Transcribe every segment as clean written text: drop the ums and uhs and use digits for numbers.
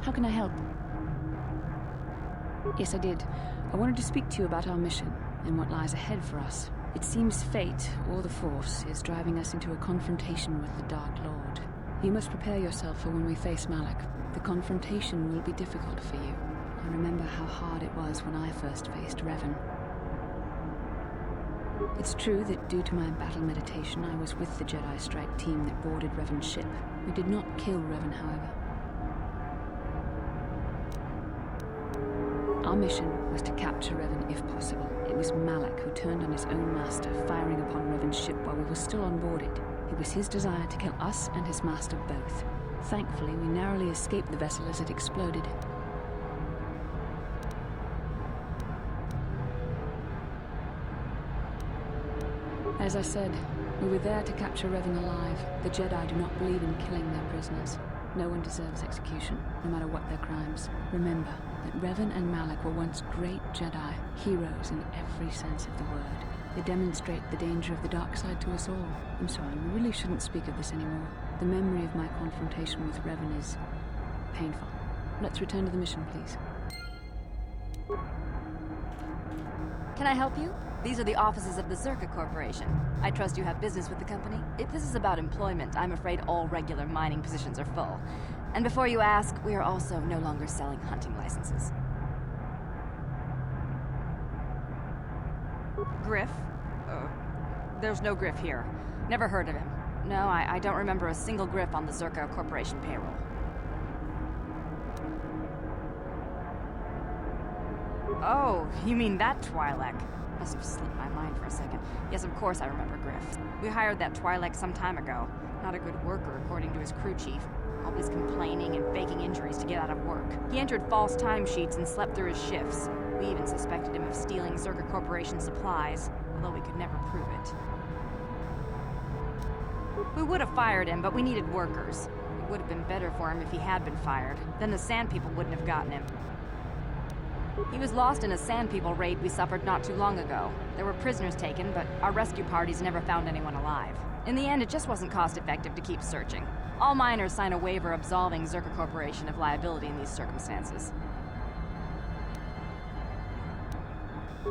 How can I help? Yes, I did. I wanted to speak to you about our mission and what lies ahead for us. It seems fate, or the Force, is driving us into a confrontation with the Dark Lord. You must prepare yourself for when we face Malak. The confrontation will be difficult for you. I remember how hard it was when I first faced Revan. It's true that due to my battle meditation, I was with the Jedi strike team that boarded Revan's ship. We did not kill Revan, however. Our mission was to capture Revan if possible. It was Malak who turned on his own master, firing upon Revan's ship while we were still on board it. It was his desire to kill us and his master both. Thankfully, we narrowly escaped the vessel as it exploded. As I said, we were there to capture Revan alive. The Jedi do not believe in killing their prisoners. No one deserves execution, no matter what their crimes. Remember that Revan and Malak were once great Jedi, heroes in every sense of the word. They demonstrate the danger of the dark side to us all. I'm sorry, we really shouldn't speak of this anymore. The memory of my confrontation with Revan is painful. Let's return to the mission, please. Can I help you? These are the offices of the Zerka Corporation. I trust you have business with the company. If this is about employment, I'm afraid all regular mining positions are full. And before you ask, we are also no longer selling hunting licenses. Griff? There's no Griff here. Never heard of him. No, I don't remember a single Griff on the Zerka Corporation payroll. Oh, you mean that Twi'lek? Must have slipped my mind for a second. Yes, of course I remember Griff. We hired that Twi'lek some time ago. Not a good worker, according to his crew chief. Always complaining and faking injuries to get out of work. He entered false timesheets and slept through his shifts. We even suspected him of stealing Zerka Corporation supplies, although we could never prove it. We would have fired him, but we needed workers. It would have been better for him if he had been fired. Then the Sand People wouldn't have gotten him. He was lost in a Sand People raid we suffered not too long ago. There were prisoners taken, but our rescue parties never found anyone alive. In the end, it just wasn't cost-effective to keep searching. All miners sign a waiver absolving Zerka Corporation of liability in these circumstances.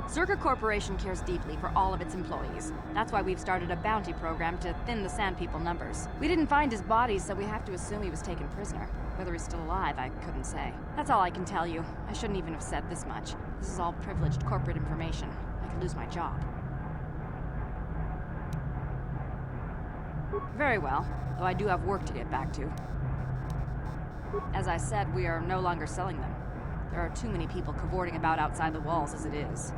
Zerka Corporation cares deeply for all of its employees. That's why we've started a bounty program to thin the Sand People numbers. We didn't find his body, so we have to assume he was taken prisoner. Whether he's still alive, I couldn't say. That's all I can tell you. I shouldn't even have said this much. This is all privileged corporate information. I could lose my job. Very well, though I do have work to get back to. As I said, we are no longer selling them. There are too many people cavorting about outside the walls as it is.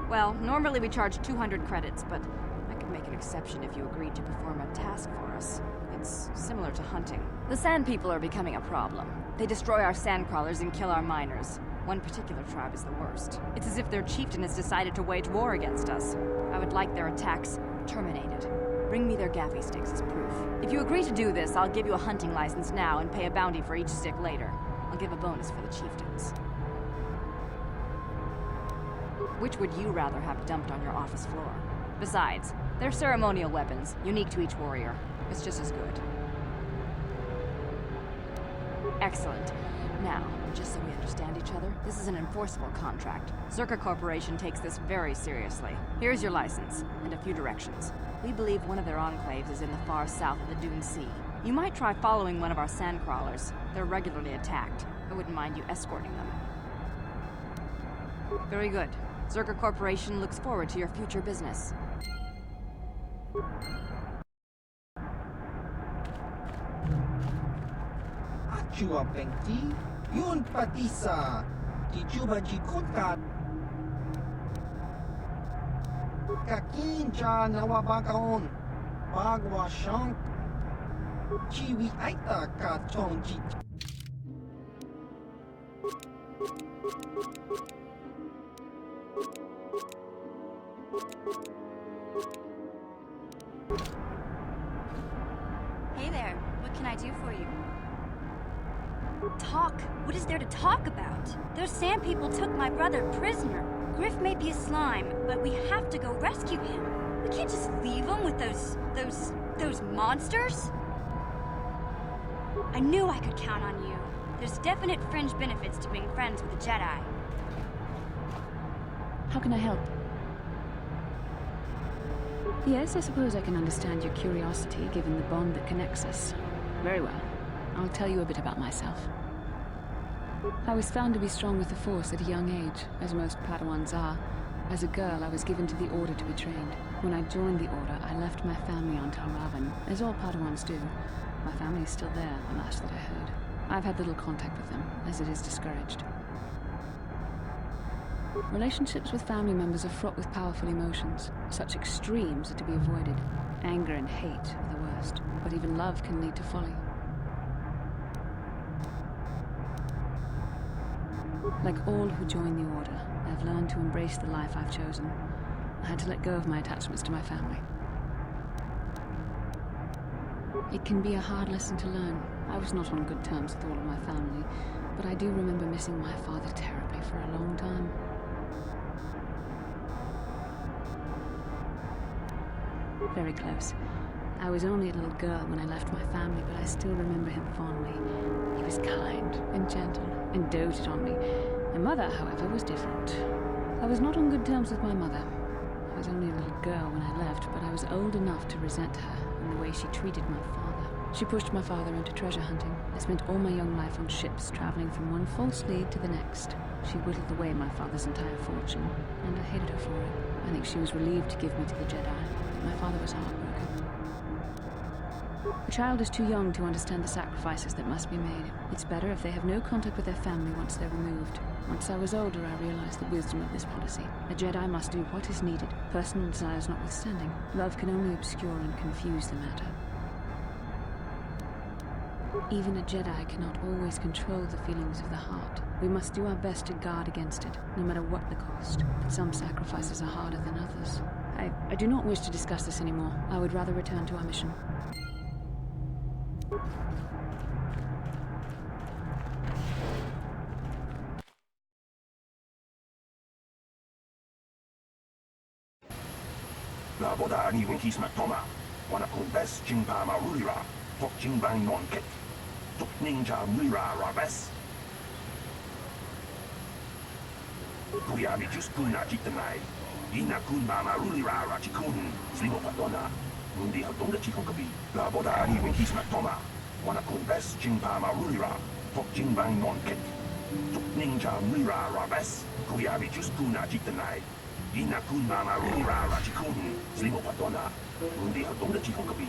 Well, normally we charge 200 credits, but I could make an exception if you agreed to perform a task for us. It's similar to hunting. The Sand People are becoming a problem. They destroy our sandcrawlers and kill our miners. One particular tribe is the worst. It's as if their chieftain has decided to wage war against us. I would like their attacks terminated. Bring me their gaffy sticks as proof. If you agree to do this, I'll give you a hunting license now and pay a bounty for each stick later. I'll give a bonus for the chieftains. Which would you rather have dumped on your office floor? Besides, they're ceremonial weapons, unique to each warrior. It's just as good. Excellent. Now, just so we understand each other, this is an enforceable contract. Zerka Corporation takes this very seriously. Here's your license, and a few directions. We believe one of their enclaves is in the far south of the Dune Sea. You might try following one of our sandcrawlers. They're regularly attacked. I wouldn't mind you escorting them. Very good. Zerka Corporation looks forward to your future business. Achua Pengti, Yun Patisa, Kichuba Jikutka, Kakinja Nawabakaon, Bagwa Shank, Chiwi Aita Katonji. Hey there, what can I do for you? Talk? What is there to talk about? Those Sand People took my brother prisoner. Griff may be a slime, but we have to go rescue him. We can't just leave him with those monsters. I knew I could count on you. There's definite fringe benefits to being friends with a Jedi. How can I help? Yes, I suppose I can understand your curiosity, given the bond that connects us. Very well. I'll tell you a bit about myself. I was found to be strong with the Force at a young age, as most Padawans are. As a girl, I was given to the Order to be trained. When I joined the Order, I left my family on Taravan, as all Padawans do. My family is still there, the last that I heard. I've had little contact with them, as it is discouraged. Relationships with family members are fraught with powerful emotions. Such extremes are to be avoided. Anger and hate are the worst, but even love can lead to folly. Like all who join the Order, I've learned to embrace the life I've chosen. I had to let go of my attachments to my family. It can be a hard lesson to learn. I was not on good terms with all of my family, but I do remember missing my father terribly for a long time. Very close. I was only a little girl when I left my family, but I still remember him fondly. He was kind and gentle and doted on me. My mother, however, was different. I was not on good terms with my mother. I was only a little girl when I left, but I was old enough to resent her and the way she treated my father. She pushed my father into treasure hunting. I spent all my young life on ships, traveling from one false lead to the next. She whittled away my father's entire fortune, and I hated her for it. I think she was relieved to give me to the Jedi. My father was heartbroken. A child is too young to understand the sacrifices that must be made. It's better if they have no contact with their family once they're removed. Once I was older, I realized the wisdom of this policy. A Jedi must do what is needed, personal desires notwithstanding. Love can only obscure and confuse the matter. Even a Jedi cannot always control the feelings of the heart. We must do our best to guard against it, no matter what the cost. But some sacrifices are harder than others. I do not wish to discuss this anymore. I would rather return to our mission. La boda ni winkis matoma, wana kun bes jingpa marulira, tok jingbang non kit, tok ninja muira rabes. Kuya mi just kuna jitanai, ina kun ba marulira rachikun, slimo patona, mundi hadonga chikon kabi. La boda ni winkis matoma, wana kun bes jingpa marulira, tok jingbang non kit, tok ninja muira rabes. Kuya mi just kuna jitanai. Ina kun mama rura rachikun, slimo patona, mundi hadonga chikon kabi.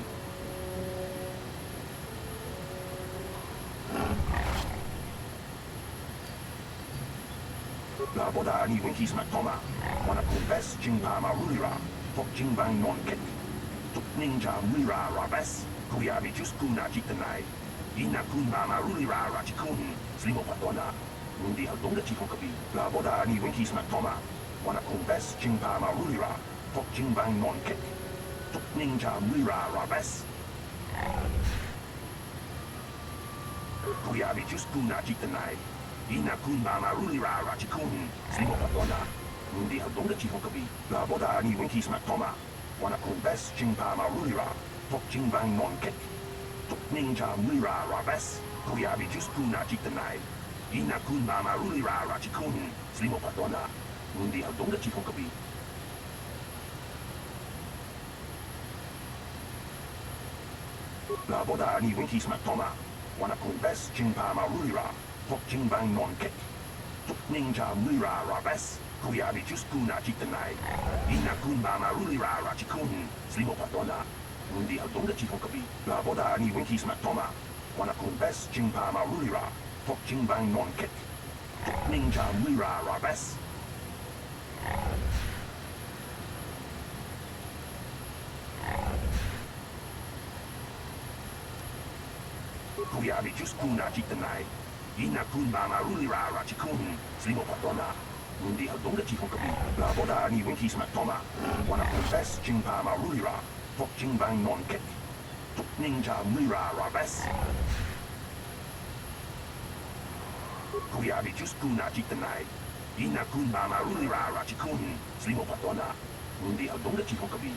La boda ni winkis matoma, wana kun bes jingpa marulira, tok jingbang non kit, tok ninja mira rabes, kuyabi just kuna jitanai. Ina kun mama rura rachikun, slimo patona, mundi hadonga chikon kabi. La boda ni winkis matoma. Wana kun bes jingpa marulira, tok jingbang non kit, tok ninja mira rabes. Kuyabi just kuna jitanai, ina kun marulira rachikun, slimo patona, mundi hadonga chikon kabi. La boda ni winkis matoma, wana kun bes jingpa marulira, tok jingbang non kit, tok ninja mira rabes. Kuyabi just kuna jitanai, ina kun marulira rachikun, slimo patona. Mundi hadonga chikon kabi. La boda ni winkis matoma, wana kun bes jingpa marulira, tok jingbang non kit, tok ninja mira rabes. Kuyabi just kuna jitanai, ina kun marulira rachikun, slimo patona, mundi hadonga chikon kabi. La boda ni winkis matoma, wana kun bes jingpa marulira, tok jingbang non kit, tok ninja mira rabes. Kuyabi just kuna jitanai, ina kun marulira rachikun, slimo patona, mundi hadonga chikon kabi. La boda ni winkis matoma, wana kun bes jingpa marulira, tok jingbang non kit, tok ninja mira rabes. Kuyabi just kuna jitanai, ina kun marulira rachikun, slimo patona, mundi hadonga chikon kabi.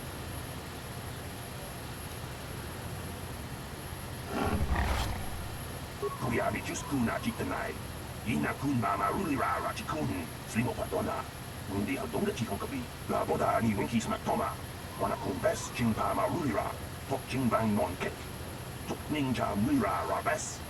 Kuyami Juskuna Jitanai, Ina Kun Mama Rulira Rachikun, Slimo Padona, Undi Hadonga Chikokabi, La Boda Ni Winkis Matoma, Wanakun Best Chimpama Rulira, Tok Chimbang Non Kek, Tok Ninja Mira Rabes.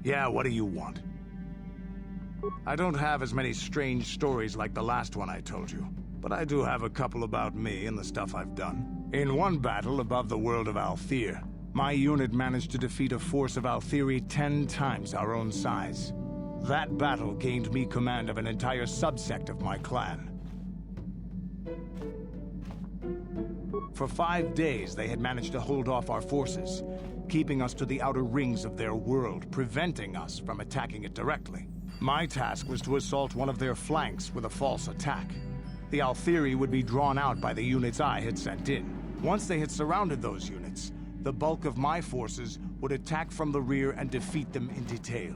Yeah, what do you want? I don't have as many strange stories like the last one I told you, but I do have a couple about me and the stuff I've done. In one battle above the world of Althir, my unit managed to defeat a force of Althiri 10 times our own size. That battle gained me command of an entire subsect of my clan. For 5 days, they had managed to hold off our forces, keeping us to the outer rings of their world, preventing us from attacking it directly. My task was to assault one of their flanks with a false attack. The Althiri would be drawn out by the units I had sent in. Once they had surrounded those units, the bulk of my forces would attack from the rear and defeat them in detail.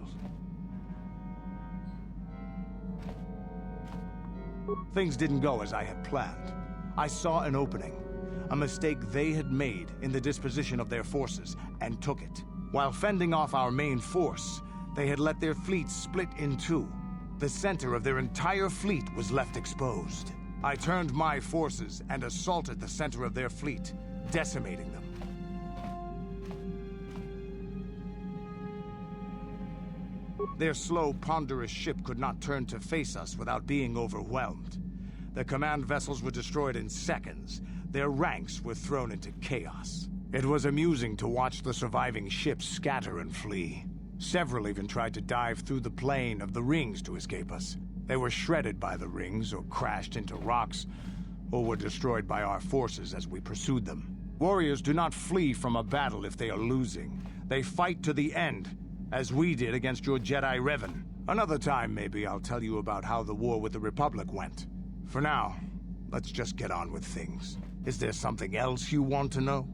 Things didn't go as I had planned. I saw an opening, a mistake they had made in the disposition of their forces, and took it. While fending off our main force, they had let their fleet split in two. The center of their entire fleet was left exposed. I turned my forces and assaulted the center of their fleet, decimating them. Their slow, ponderous ship could not turn to face us without being overwhelmed. The command vessels were destroyed in seconds. Their ranks were thrown into chaos. It was amusing to watch the surviving ships scatter and flee. Several even tried to dive through the plane of the rings to escape us. They were shredded by the rings, or crashed into rocks, or were destroyed by our forces as we pursued them. Warriors do not flee from a battle if they are losing. They fight to the end, as we did against your Jedi Revan. Another time, maybe, I'll tell you about how the war with the Republic went. For now, let's just get on with things. Is there something else you want to know?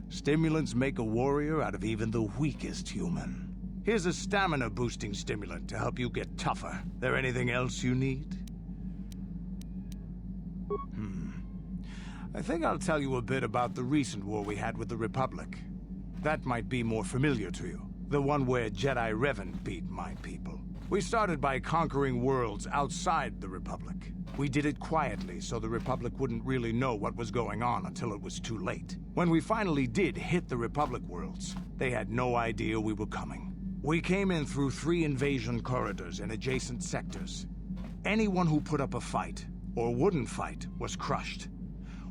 Stimulants make a warrior out of even the weakest human. Here's a stamina-boosting stimulant to help you get tougher. There anything else you need? I think I'll tell you a bit about the recent war we had with the Republic. That might be more familiar to you. The one where Jedi Revan beat my people. We started by conquering worlds outside the Republic. We did it quietly so the Republic wouldn't really know what was going on until it was too late. When we finally did hit the Republic worlds, they had no idea we were coming. We came in through 3 invasion corridors in adjacent sectors. Anyone who put up a fight, or wouldn't fight, was crushed.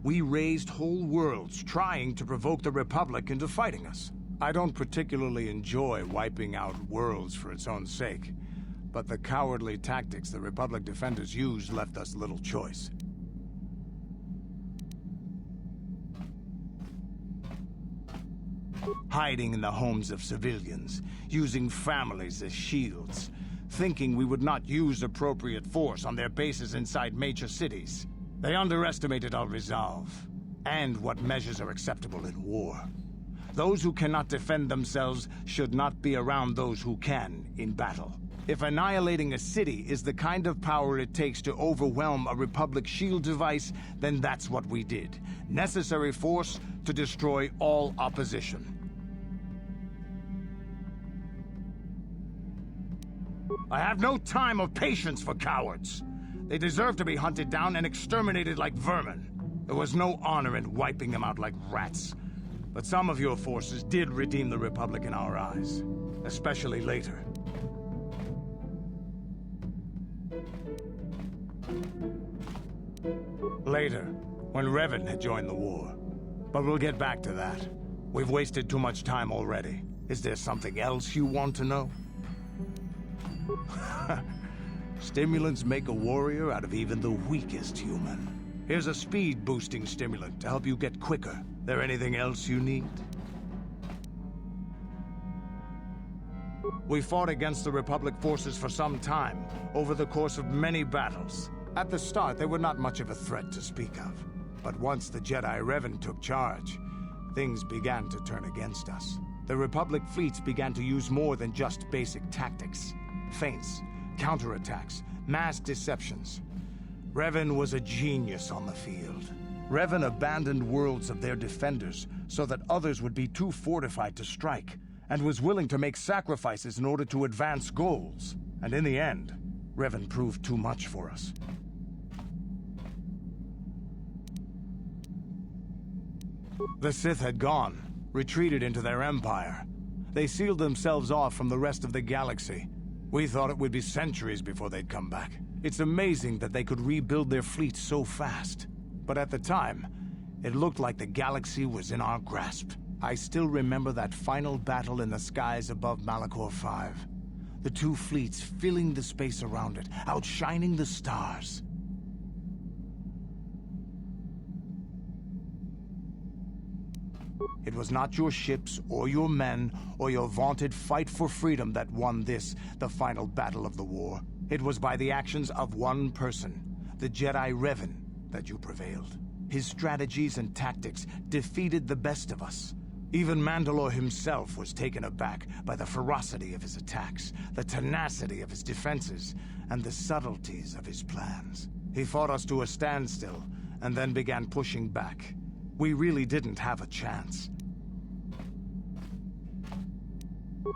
We razed whole worlds trying to provoke the Republic into fighting us. I don't particularly enjoy wiping out worlds for its own sake. But the cowardly tactics the Republic defenders used left us little choice. Hiding in the homes of civilians, using families as shields, thinking we would not use appropriate force on their bases inside major cities. They underestimated our resolve, and what measures are acceptable in war. Those who cannot defend themselves should not be around those who can in battle. If annihilating a city is the kind of power it takes to overwhelm a Republic shield device, then that's what we did. Necessary force to destroy all opposition. I have no time or patience for cowards. They deserve to be hunted down and exterminated like vermin. There was no honor in wiping them out like rats. But some of your forces did redeem the Republic in our eyes, especially later. Later, when Revan had joined the war, But we'll get back to that. We've wasted too much time already. Is there something else you want to know? Stimulants make a warrior out of even the weakest human. Here's a speed-boosting stimulant to help you get quicker. There anything else you need? We fought against the Republic forces for some time, over the course of many battles. At the start, they were not much of a threat to speak of. But once the Jedi Revan took charge, things began to turn against us. The Republic fleets began to use more than just basic tactics. Feints, counterattacks, mass deceptions. Revan was a genius on the field. Revan abandoned worlds of their defenders so that others would be too fortified to strike, and was willing to make sacrifices in order to advance goals. And in the end, Revan proved too much for us. The Sith had gone, retreated into their empire. They sealed themselves off from the rest of the galaxy. We thought it would be centuries before they'd come back. It's amazing that they could rebuild their fleet so fast. But at the time, it looked like the galaxy was in our grasp. I still remember that final battle in the skies above Malachor 5. The two fleets filling the space around it, outshining the stars. It was not your ships, or your men, or your vaunted fight for freedom that won this, the final battle of the war. It was by the actions of one person, the Jedi Revan, that you prevailed. His strategies and tactics defeated the best of us. Even Mandalore himself was taken aback by the ferocity of his attacks, the tenacity of his defenses, and the subtleties of his plans. He fought us to a standstill, and then began pushing back. We really didn't have a chance.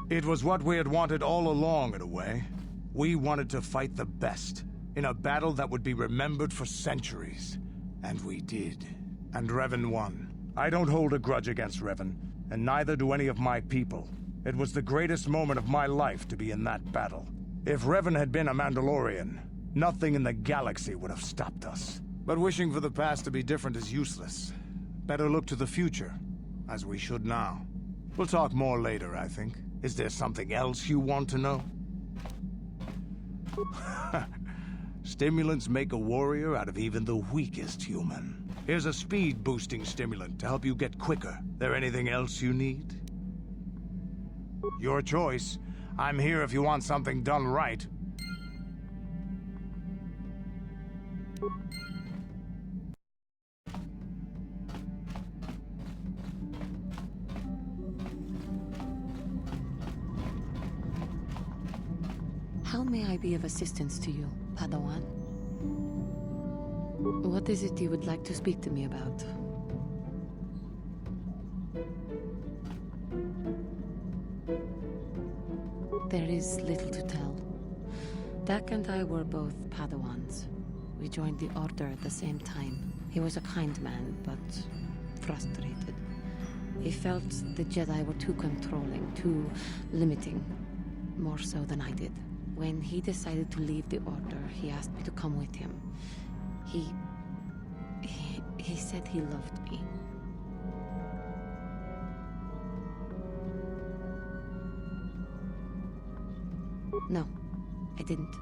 It was what we had wanted all along, in a way. We wanted to fight the best, in a battle that would be remembered for centuries. And we did. And Revan won. I don't hold a grudge against Revan, and neither do any of my people. It was the greatest moment of my life to be in that battle. If Revan had been a Mandalorian, nothing in the galaxy would have stopped us. But wishing for the past to be different is useless. Better look to the future, as we should now. We'll talk more later, I think. Is there something else you want to know? Stimulants make a warrior out of even the weakest human. Here's a speed-boosting stimulant to help you get quicker. There anything else you need? Your choice. I'm here if you want something done right. How may I be of assistance to you, Padawan? What is it you would like to speak to me about? There is little to tell. Dak and I were both Padawans. We joined the Order at the same time. He was a kind man, but frustrated. He felt the Jedi were too controlling, too limiting, more so than I did. When he decided to leave the Order, he asked me to come with him. He said he loved me. No, I didn't.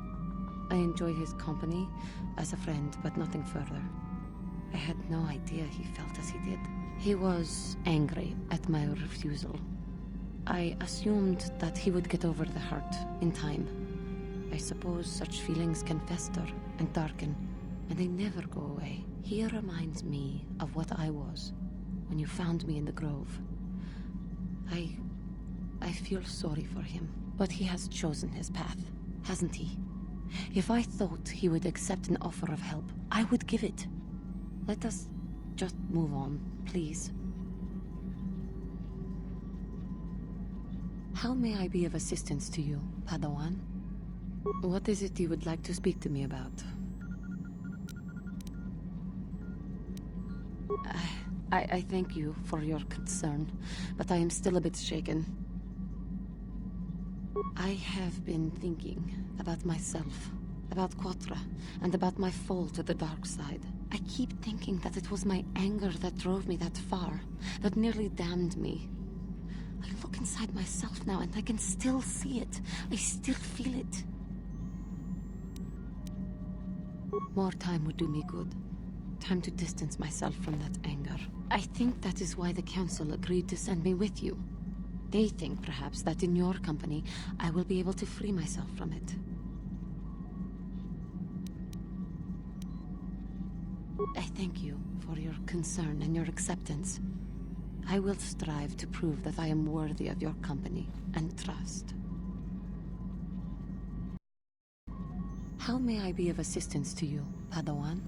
I enjoyed his company as a friend, but nothing further. I had no idea he felt as he did. He was angry at my refusal. I assumed that he would get over the hurt in time. I suppose such feelings can fester and darken, and they never go away. He reminds me of what I was when you found me in the grove. I feel sorry for him, but he has chosen his path, hasn't he? If I thought he would accept an offer of help, I would give it. Let us just move on, please. How may I be of assistance to you, Padawan? What is it you would like to speak to me about? I thank you for your concern, but I am still a bit shaken. I have been thinking about myself about Quatra, and about my fall to the dark side. I keep thinking that it was my anger that drove me that far, that nearly damned me. I look inside myself now and I can still see it. I still feel it. More time would do me good. Time to distance myself from that anger. I think that is why the Council agreed to send me with you. They think, perhaps, that in your company, I will be able to free myself from it. I thank you for your concern and your acceptance. I will strive to prove that I am worthy of your company and trust. How may I be of assistance to you, Padawan?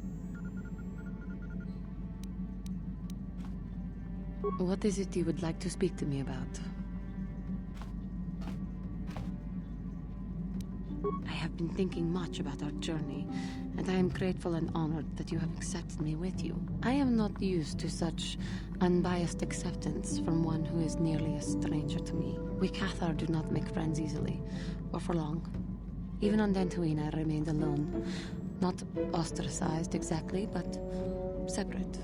What is it you would like to speak to me about? I have been thinking much about our journey, and I am grateful and honored that you have accepted me with you. I am not used to such unbiased acceptance from one who is nearly a stranger to me. We Cathar do not make friends easily, or for long. Even on Dantooine, I remained alone. Not ostracized exactly, but separate.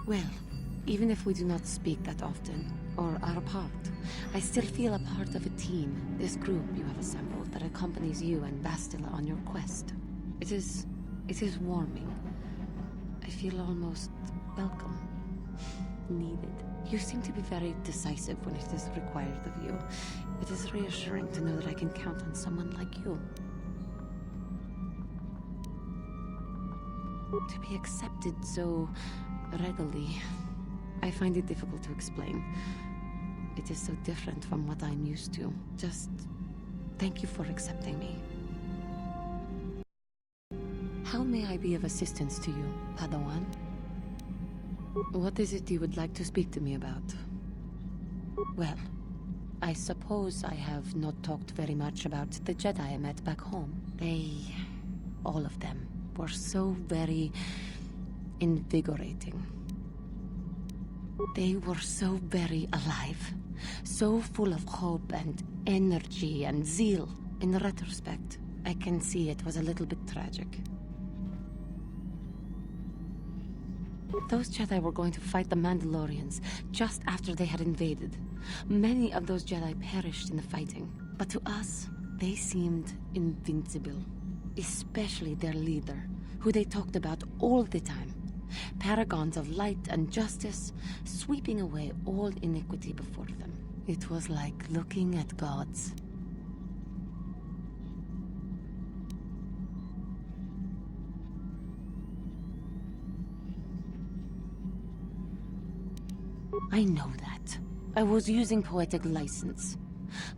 Well, even if we do not speak that often, or are apart, I still feel a part of a team, this group you have assembled that accompanies you and Бастила on your quest. It is warming. I feel almost welcome, needed. You seem to be very decisive when it is required of you. It is reassuring to know that I can count on someone like you. To be accepted so readily, I find it difficult to explain. It is so different from what I'm used to. Just thank you for accepting me. How may I be of assistance to you, Padawan? What is it you would like to speak to me about? Well, I suppose I have not talked very much about the Jedi I met back home. They, all of them, were so very invigorating. They were so very alive, so full of hope and energy and zeal. In retrospect, I can see it was a little bit tragic. Those Jedi were going to fight the Mandalorians just after they had invaded. Many of those Jedi perished in the fighting, but to us, they seemed invincible. Especially their leader, who they talked about all the time. Paragons of light and justice, sweeping away all iniquity before them. It was like looking at gods. I know that. I was using poetic license.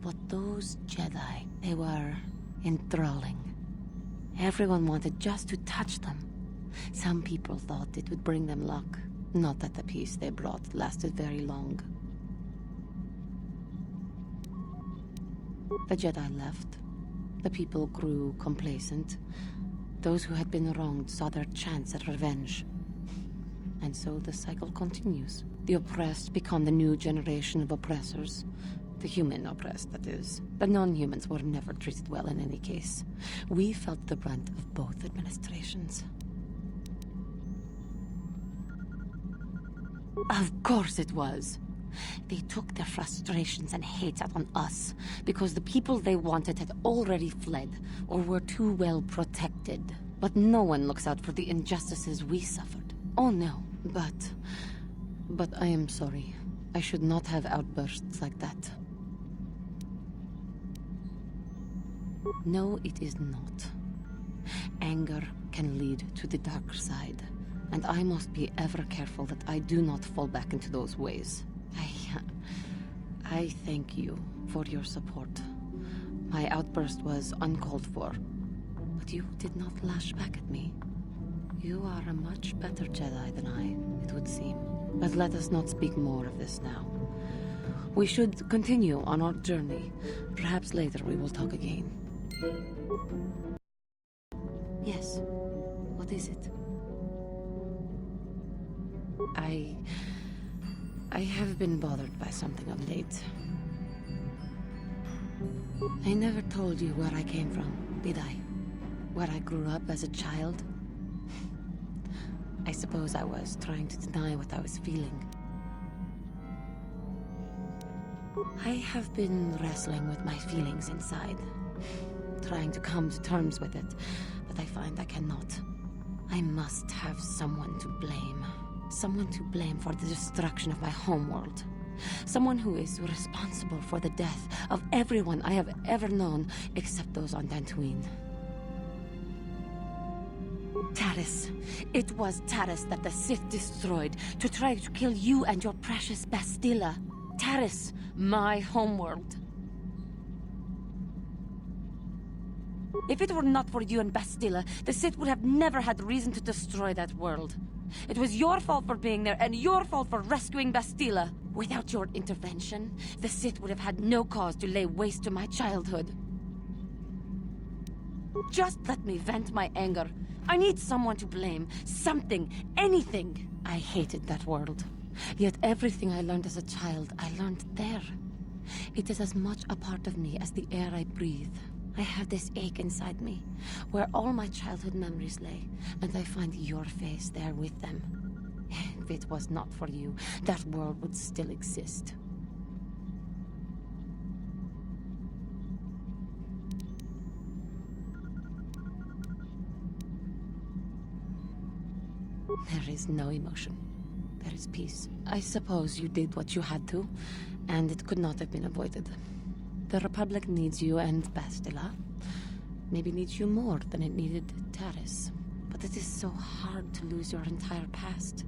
But those Jedi, they were enthralling. Everyone wanted just to touch them. Some people thought it would bring them luck. Not that the peace they brought lasted very long. The Jedi left. The people grew complacent. Those who had been wronged saw their chance at revenge. And so the cycle continues. The oppressed become the new generation of oppressors. The human oppressed, that is. The non-humans were never treated well in any case. We felt the brunt of both administrations. Of course it was. They took their frustrations and hate out on us, because the people they wanted had already fled, or were too well protected. But no one looks out for the injustices we suffered. Oh no, but I am sorry. I should not have outbursts like that. No, it is not. Anger can lead to the dark side, and I must be ever careful that I do not fall back into those ways. I thank you for your support. My outburst was uncalled for, but you did not lash back at me. You are a much better Jedi than I, it would seem. But let us not speak more of this now. We should continue on our journey. Perhaps later we will talk again. Yes. What is it? I have been bothered by something of late. I never told you where I came from, did I? Where I grew up as a child? I suppose I was trying to deny what I was feeling. I have been wrestling with my feelings inside, trying to come to terms with it, but I find I cannot. I must have someone to blame. Someone to blame for the destruction of my homeworld. Someone who is responsible for the death of everyone I have ever known, except those on Dantooine. Taris. It was Taris that the Sith destroyed to try to kill you and your precious Бастила. Taris, my homeworld. If it were not for you and Бастила, the Sith would have never had reason to destroy that world. It was your fault for being there, and your fault for rescuing Бастила. Without your intervention, the Sith would have had no cause to lay waste to my childhood. Just let me vent my anger. I need someone to blame. Something. Anything. I hated that world. Yet everything I learned as a child, I learned there. It is as much a part of me as the air I breathe. I have this ache inside me, where all my childhood memories lay, and I find your face there with them. If it was not for you, that world would still exist. There is no emotion. There is peace. I suppose you did what you had to, and it could not have been avoided. The Republic needs you and Бастила. Maybe needs you more than it needed Taris. But it is so hard to lose your entire past.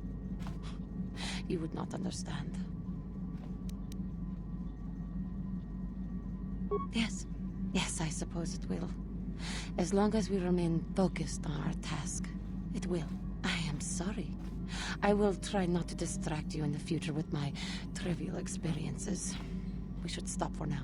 You would not understand. Yes. Yes, I suppose it will. As long as we remain focused on our task, it will. I am sorry. I will try not to distract you in the future with my trivial experiences. We should stop for now.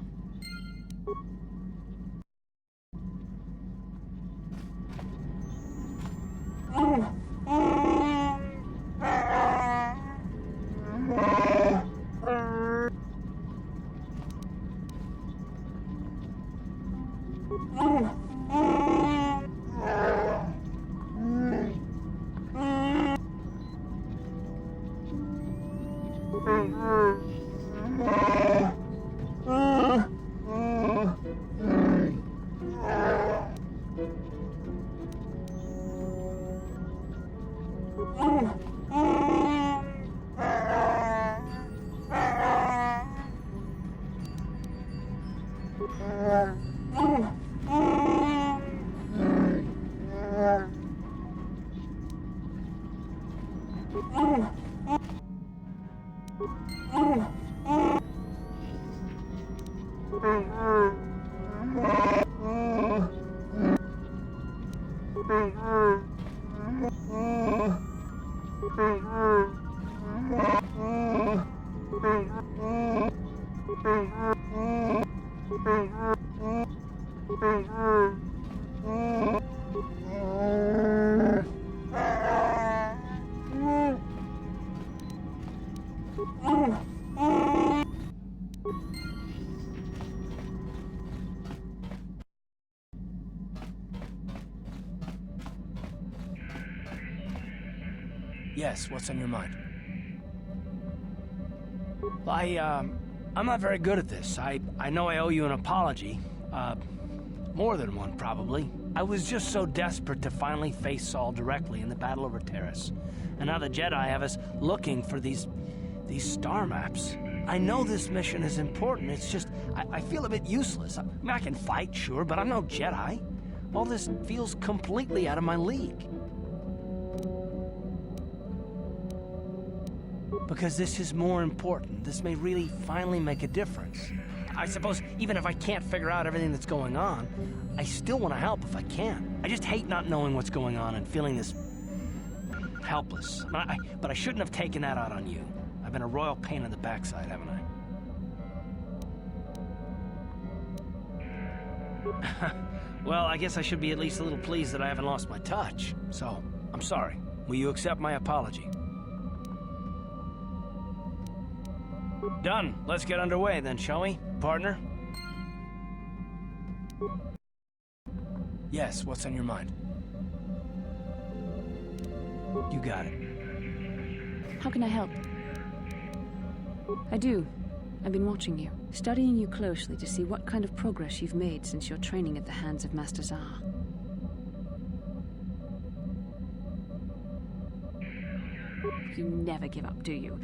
Yes, what's on your mind? Well, I'm not very good at this. I know I owe you an apology. More than one, probably. I was just so desperate to finally face Saul directly in the battle over Taris. And now the Jedi have us looking for these star maps. I know this mission is important, it's just, I feel a bit useless. I mean, I can fight, sure, but I'm no Jedi. All this feels completely out of my league. Because this is more important. This may really finally make a difference. I suppose even if I can't figure out everything that's going on, I still want to help if I can. I just hate not knowing what's going on and feeling this helpless. But I shouldn't have taken that out on you. I've been a royal pain in the backside, haven't I? Well, I guess I should be at least a little pleased that I haven't lost my touch. So, I'm sorry. Will you accept my apology? Done. Let's get underway then, shall we, partner? Yes, what's on your mind? You got it. How can I help? I do. I've been watching you, studying you closely to see what kind of progress you've made since your training at the hands of Master Zar. You never give up, do you?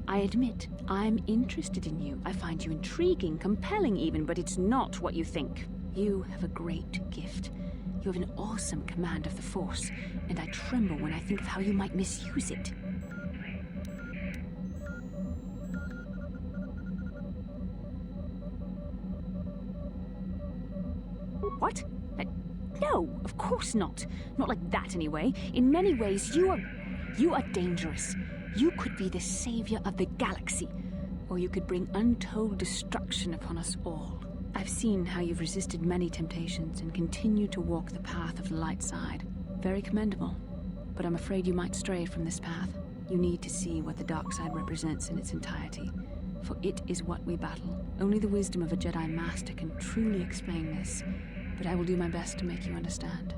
I admit, I'm interested in you. I find you intriguing, compelling even, but it's not what you think. You have a great gift. You have an awesome command of the Force, and I tremble when I think of how you might misuse it. What? No, of course not. Not like that, anyway. In many ways, you are dangerous. You could be the savior of the galaxy, or you could bring untold destruction upon us all. I've seen how you've resisted many temptations and continue to walk the path of the light side. Very commendable. But I'm afraid you might stray from this path. You need to see what the dark side represents in its entirety, for it is what we battle. Only the wisdom of a Jedi Master can truly explain this, but I will do my best to make you understand.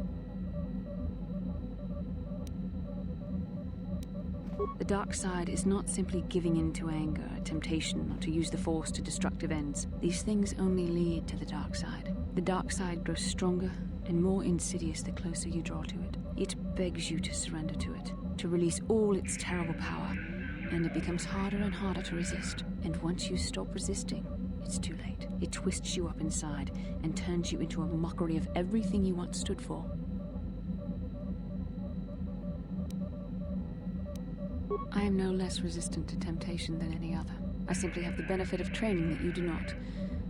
The dark side is not simply giving in to anger, temptation, or to use the Force to destructive ends. These things only lead to the dark side. The dark side grows stronger and more insidious the closer you draw to it. It begs you to surrender to it, to release all its terrible power, and it becomes harder and harder to resist. And once you stop resisting, it's too late. It twists you up inside and turns you into a mockery of everything you once stood for. I am no less resistant to temptation than any other. I simply have the benefit of training that you do not.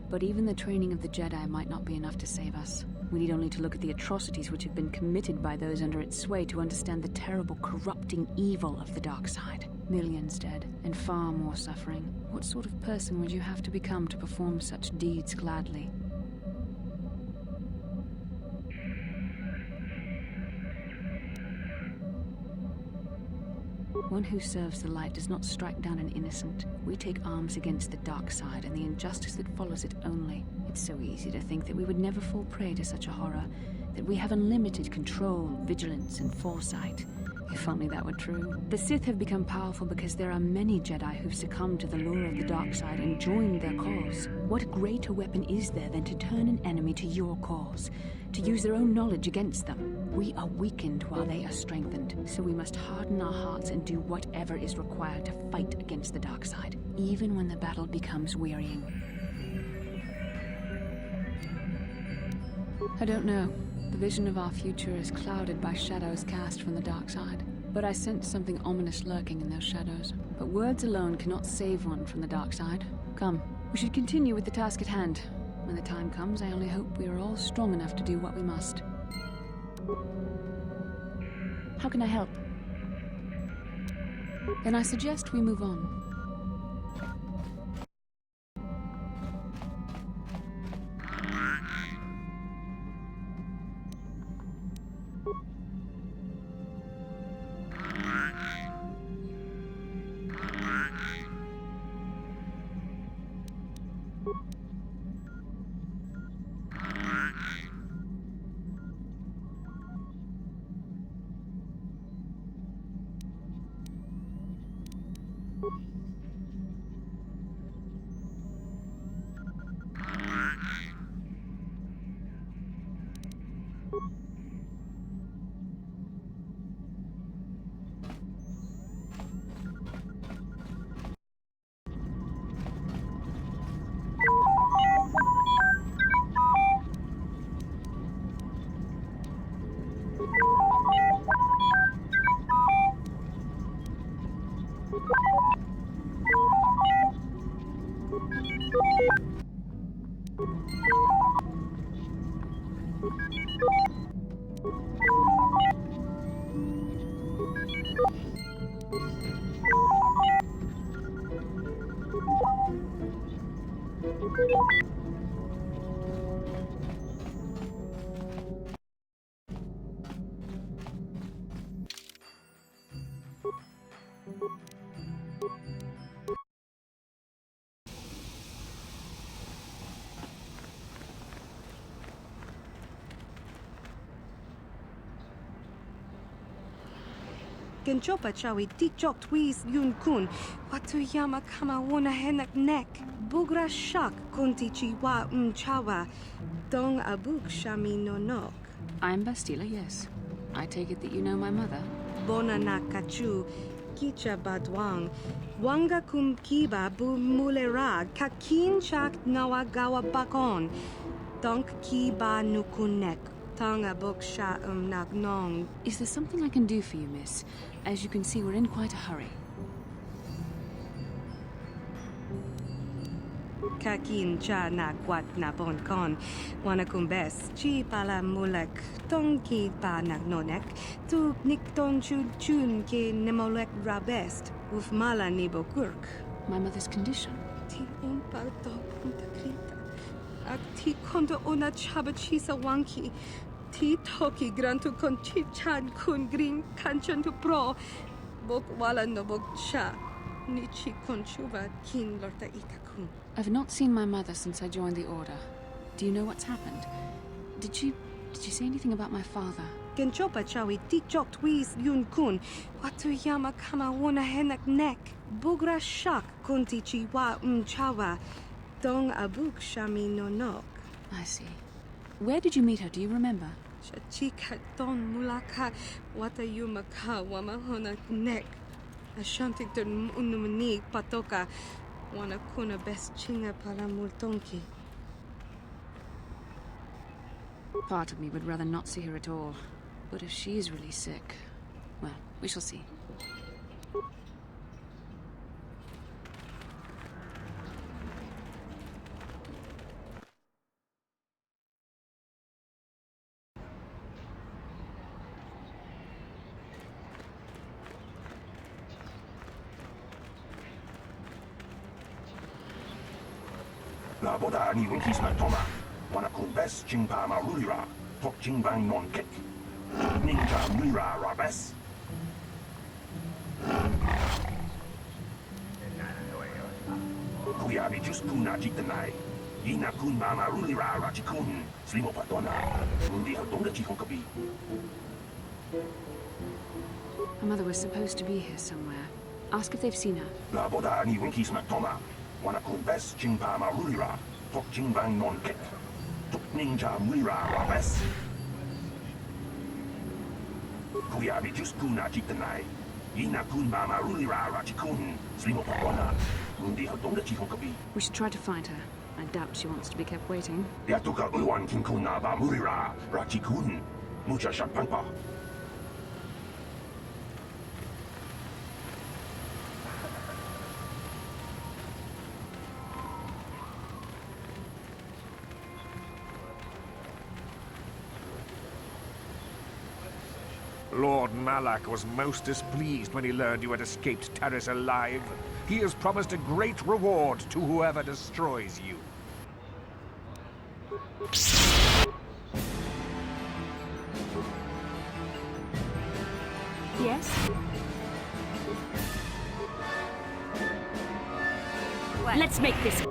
But even the training of the Jedi might not be enough to save us. We need only to look at the atrocities which have been committed by those under its sway to understand the terrible, corrupting evil of the dark side. Millions dead, and far more suffering. What sort of person would you have to become to perform such deeds gladly? One who serves the light does not strike down an innocent. We take arms against the dark side and the injustice that follows it only. It's so easy to think that we would never fall prey to such a horror, that we have unlimited control, vigilance, and foresight. If only that were true. The Sith have become powerful because there are many Jedi who've succumbed to the lure of the dark side and joined their cause. What greater weapon is there than to turn an enemy to your cause, to use their own knowledge against them? We are weakened while they are strengthened, so we must harden our hearts and do whatever is required to fight against the dark side, even when the battle becomes wearying. I don't know. The vision of our future is clouded by shadows cast from the dark side. But I sense something ominous lurking in those shadows. But words alone cannot save one from the dark side. Come, we should continue with the task at hand. When the time comes, I only hope we are all strong enough to do what we must. How can I help? Then I suggest we move on. Genchopa chawi tikchok twis yun kun. Watuyama kama wona henak nek. Bugra shak kunti chiwa chawa. Dong abuk shami no nok. I'm Бастила, yes. I take it that you know my mother? Bona na kachu. Kicha badwang. Wanga kum kiba bu mulera. Kakin chak nawagawa bakon. Donk kiba nukunek. Tanga boksha nagnong. Is there something I can do for you, miss? As you can see, we're in quite a hurry. Kakin cha na kwat na bon kon. Wanakumbes. Chi pala mulek. Tonki pa nagnonek. Tu nikton chun ke nemolek rabest. Uf mala nibo kurk. My mother's condition? Ti umpa do punta krita. Ak ti konto ona chaba chisa wanki. Ti toki grantu kon chichan kun green kanchan tu pro. Bok wala no bok cha. Nichi konchuva kin lorta ikakun. I've not seen my mother since I joined the Order. Do you know what's happened? Did she say anything about my father? Genchopa chawi tikchok twis yun kun. Watuyama kama wona henak nek. Bugra shak kunti chiwa chawa. Dong abuk shami no nok. I see. Where did you meet her? Do you remember? Shachika don mulaka watayuma ka wamahona nek. Ashantington unumani patoka. Wana kuna best chinga para multonki. Part of me would rather not see her at all. But if she's really sick, well, we shall see. La boda ni winkisma toma. Wana kumbes chingpa marulira. Tok chingbang non kek. Ninja mira rabes. Kuyabi just kuna jitanai. Ina kun mama rulira rachikun. Slimo patona. Undi hadonga chikokabi. Her mother was supposed to be here somewhere. Ask if they've seen her. La boda ni winkisma toma. Wana kumbes chingpa marulira. Tok chingbang non kek. Tok ninja mira rabes. Kuyabi just kuna jitanai. Ina kun mama rulira rachikun. Slimo patona. Undi hadonga chikokabi. We should try to find her. I doubt she wants to be kept waiting. Yatuka uwan kinkuna ba murira rachikun. Mucha shakpanpa. Lord Malak was most displeased when he learned you had escaped Terrace alive. He has promised a great reward to whoever destroys you. Yes? What? Let's make this...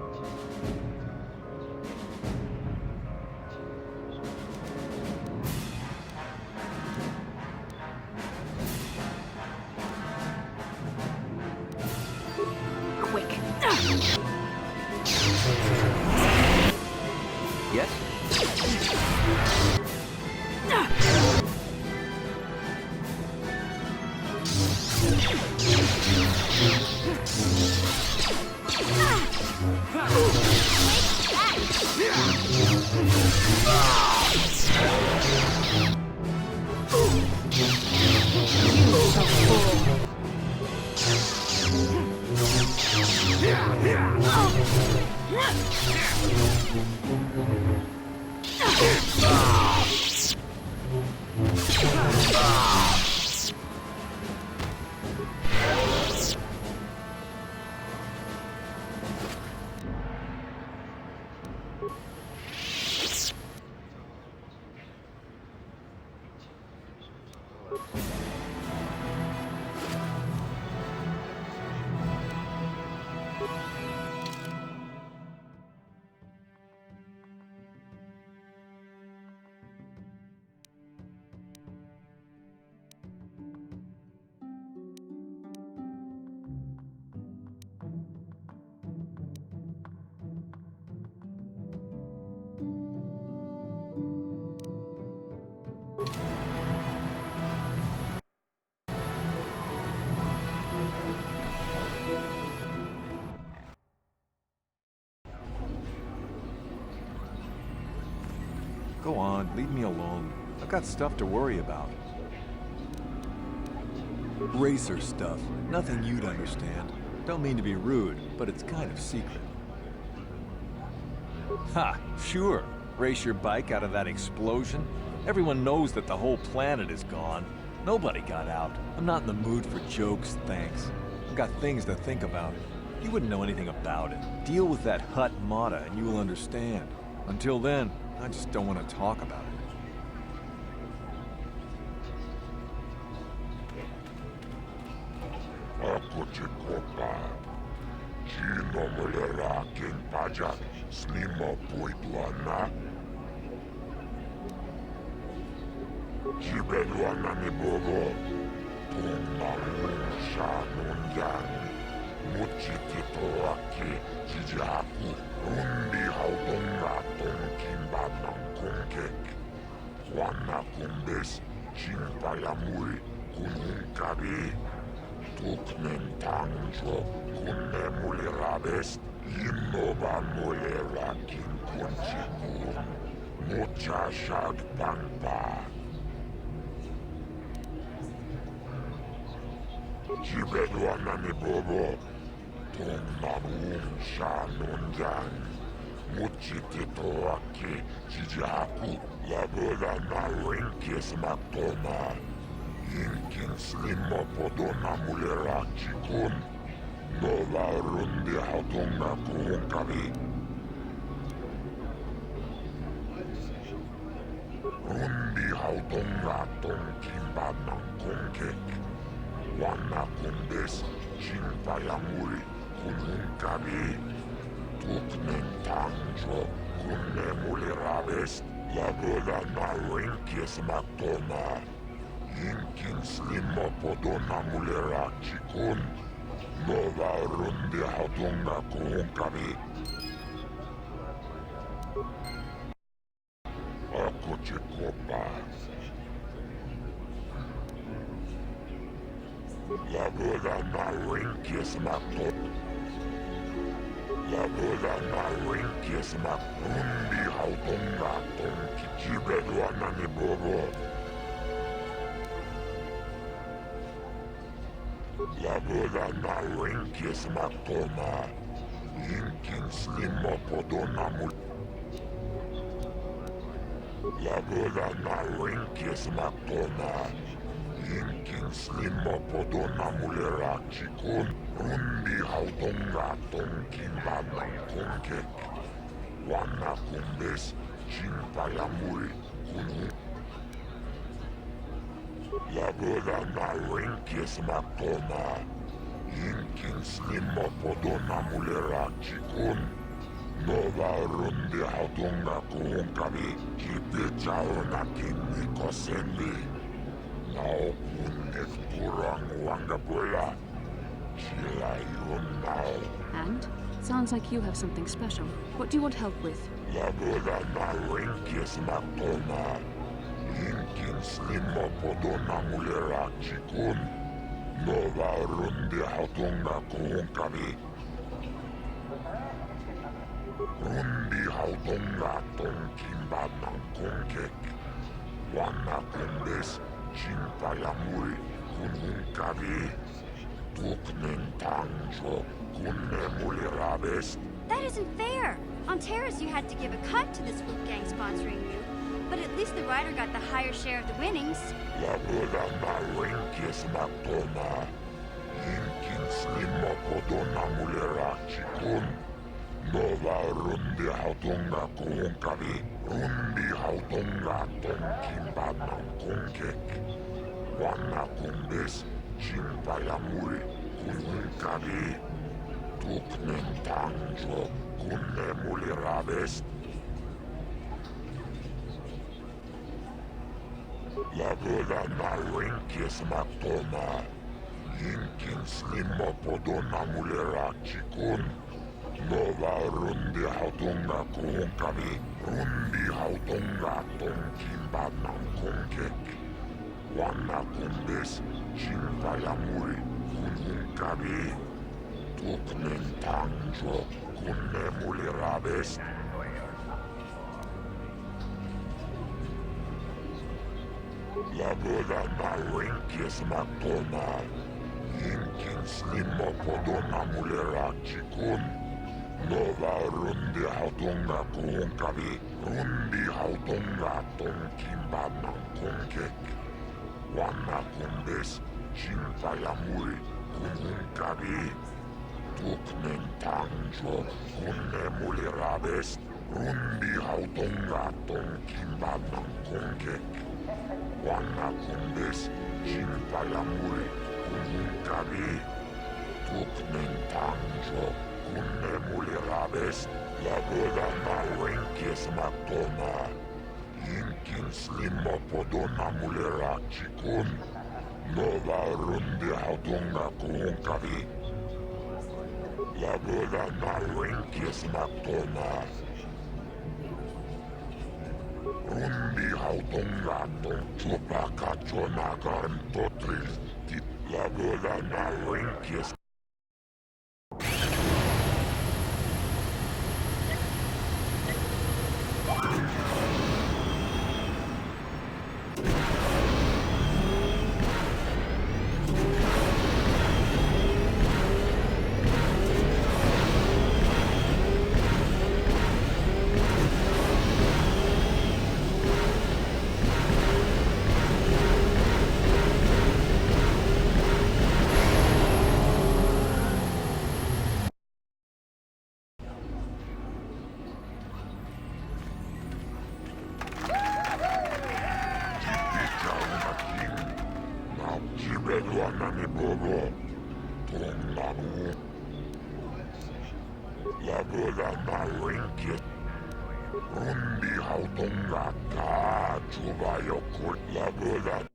quick. Yes? Go on, leave me alone. I've got stuff to worry about. Racer stuff. Nothing you'd understand. Don't mean to be rude, but it's kind of secret. Ha! Sure. Race your bike out of that explosion? Everyone knows that the whole planet is gone. Nobody got out. I'm not in the mood for jokes, thanks. I've got things to think about. You wouldn't know anything about it. Deal with that Hut Mata and you will understand. Until then, I just don't want to talk about it. Ako ci kopa. Chino mulera king pajak. Snima poituana. Jibeluana ni bobo. Tunangun shanunyan. Muchitito aki. Jijaku. Rundi haudonga tonkimbanang kongkek. Wana kumbes. Chimpayamuri. Kununkabi. Tuknen tangjo, kunne mulirabes, innoba mulirakin kunchikun, mucha shag pangpa. Jibeduana ni bobo, tumnanun shanunyan, muchitito aki, jijaku, laboda na rinkis matoma. Inkin slimma podona mulera chikun. Nova rundi hatunga kuhunkavi. Rundi hatunga tonkimbanang kongkek. Wana kumbes chimpayamuri kuhunkavi. Tuknen tangjo kunne mulirabes. Laboda na rinkis matoma. Inkin slimma podona mulera chikun. Nova rundi hatunga kuhunkavi. Ako chikopa. Laboda na rinkis mato. Laboda na rinkis rundi hatunga tonki jibeduana ni bobo. Laboda na rinkis matoma. Inkin slimma podona mul. Laboda na rinkis matoma. Inkin slimma podona mulera chikun. Rundi haudonga tonkimbanang kongkek. Wana kumbes chimpayamuri kunu. Laboda na rinkis matoma. Inkin slimma podona mulera chikun. Nova rundi hatunga kuhunkavi. Kipechao na kinikosendi. Nao kunek kurang wangabola. Chila yun now. And? Sounds like you have something special. What do you want help with? Laboda na rinkis matoma. Inkin slimma podona mulera chikun. Nova rundi hatunga kuhunkavi. Rundi hatunga tonkimbanang kongkek. Wana kumbes chimpayamuri kunhunkavi. Tuknen tangjo kunne mulirabes. That isn't fair! On Terrace you had to give a cut to the Swoop Gang sponsoring you. But at least the rider got the higher share of the winnings. Laboda na rinkis matoma. Inkin slimma podona mulera chikun. Nova rundi hatunga kuhunkavi. Rundi hatunga tonkimbanang kongkek. Wana kumbes chimpayamuri kunhunkavi. Tuknen tangjo kunne mulirabes. Laboda na rinkis matoma. Inkin slimma podona mulera chikun. Nova rundi hatunga kuhunkavi. Rundi hatunga tonkimbanang kongkek. Wana kumbes chimpayamuri kunhunkavi. Tuknen tangjo kunne mulirabes. Lagodana Winkis Matona, Yinkin Slimo Podona Mulerachi-kun, Nova Rundi Hautonga Kuhunkavi, Rundi Hautonga Tonkimbana Kunkek, Wana Kumbes, Chimpayamuri, Kuhunkavi, Tuknen Tanjo, Kunne Mulirabes, Rundi Hautonga Tonkimbana Kunkek, Wana Kumbes, Chimpayamuri, Kuhunkavi, Tuknen Tanjo, Kunne Mulirabes, Lagodana Winkis Matona, Yinkin Slimo Podona Mulerachi-kun, Nova Rundi Hautonga Kuhunkavi, Lagodana Winkis Matona, Rundi Hautonga Chupaka Chonagan Totril, Lagodana Winkis Beluanani bobo, Tongamu, Lagodana Winkis, Rundi Hautonga Ta, Chubayokut, Lagodana.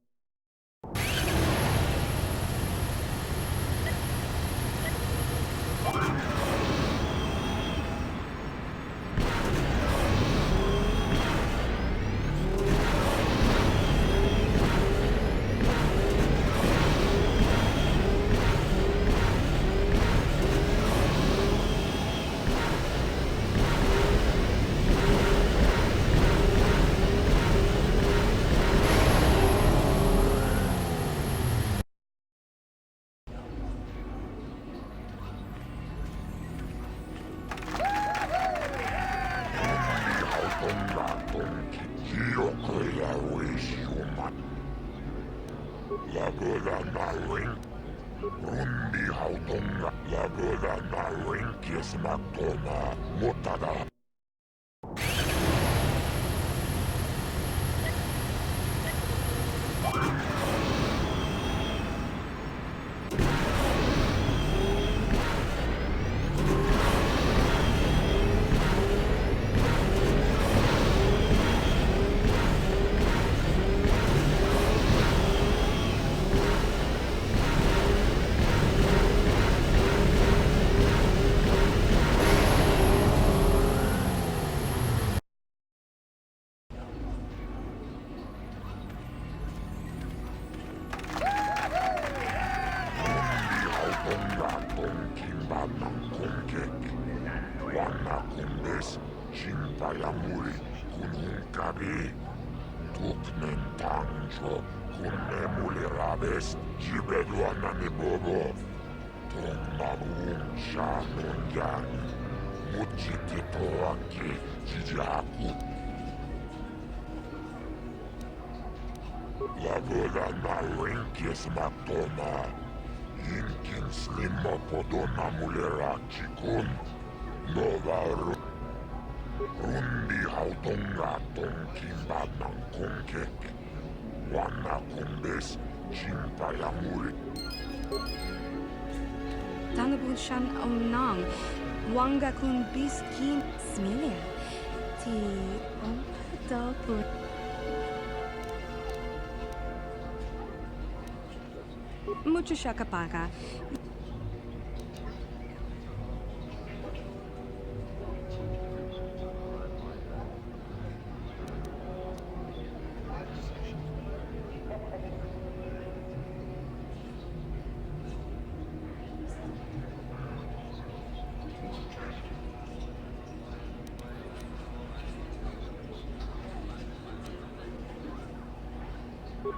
Lagodana Rundi Hautonga, Lagodana Winkis Matona, Mutada. Chimpayamuri, Kununkabi, Tuknen Tanjo, Kunne Mulirabes, Jibeluanani Bobo, Tongamun Shanunyan, Muchititoaki, Jijaku. Lagodana Winkis Matona, Yinkin Slimo Podona Mulerachi-kun, Nova Rundi Hautonga Tonkimbana Kunkek, Wana Kumbes, Chimpayamuri. Tanabun Shan Onang, Wanga Kun Biskin Smilia, Ti Ompadalpu. Mucho Shakapaga.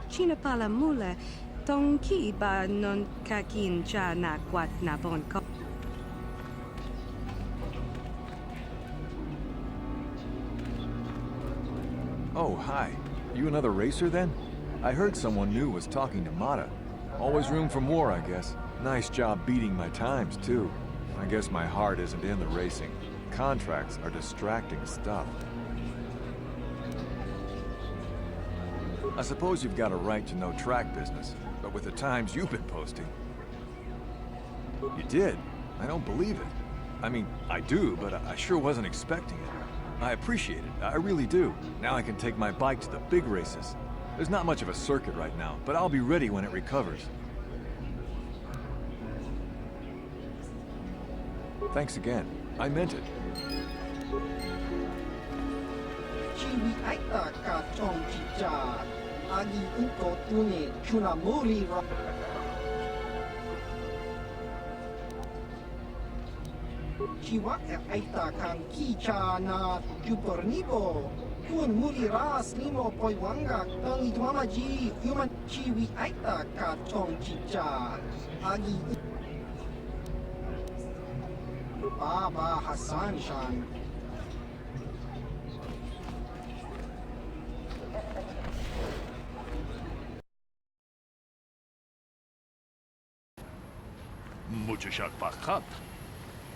China pala mule, tong ki ba non kakin cha na kwat na bon ko. Oh, hi. You another racer then? I heard someone new was talking to Mata. Always room for more, I guess. Nice job beating my times, too. I guess my heart isn't in the racing. Contracts are distracting stuff. I suppose you've got a right to know track business, but with the times you've been posting... You did? I don't believe it. I mean, I do, but I sure wasn't expecting it. I appreciate it, I really do. Now I can take my bike to the big races. There's not much of a circuit right now, but I'll be ready when it recovers. Thanks again. I meant it. Chiwi aita ka chong chicha. Agi unko tune chuna muli ra. Chiwa aita kan kicha na jupornibo. Kun muli ras limo poi wanga tang itwama ji human chiwi aita ka chong chicha. Agi Baba Hassan Shan. Mucho shakpakat.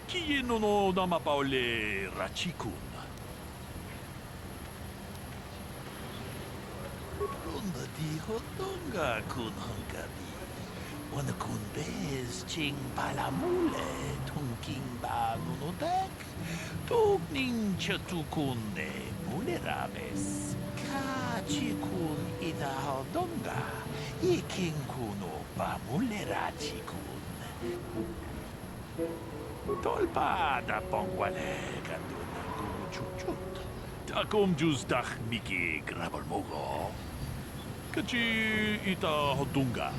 Kiyeno no namapaole rachikun. Runda di hotonga kun hankabi. Wana kun bez ching palamule tunking ba nunodek. Tukning chatukunde mulerabes. Kachikun ida hodonga. Iking kuno ba mulerachikun. Tolpa da pongwale kanduna kuchuchut. Takom jus dach miki grabal mogo. Kachi ita hodunga.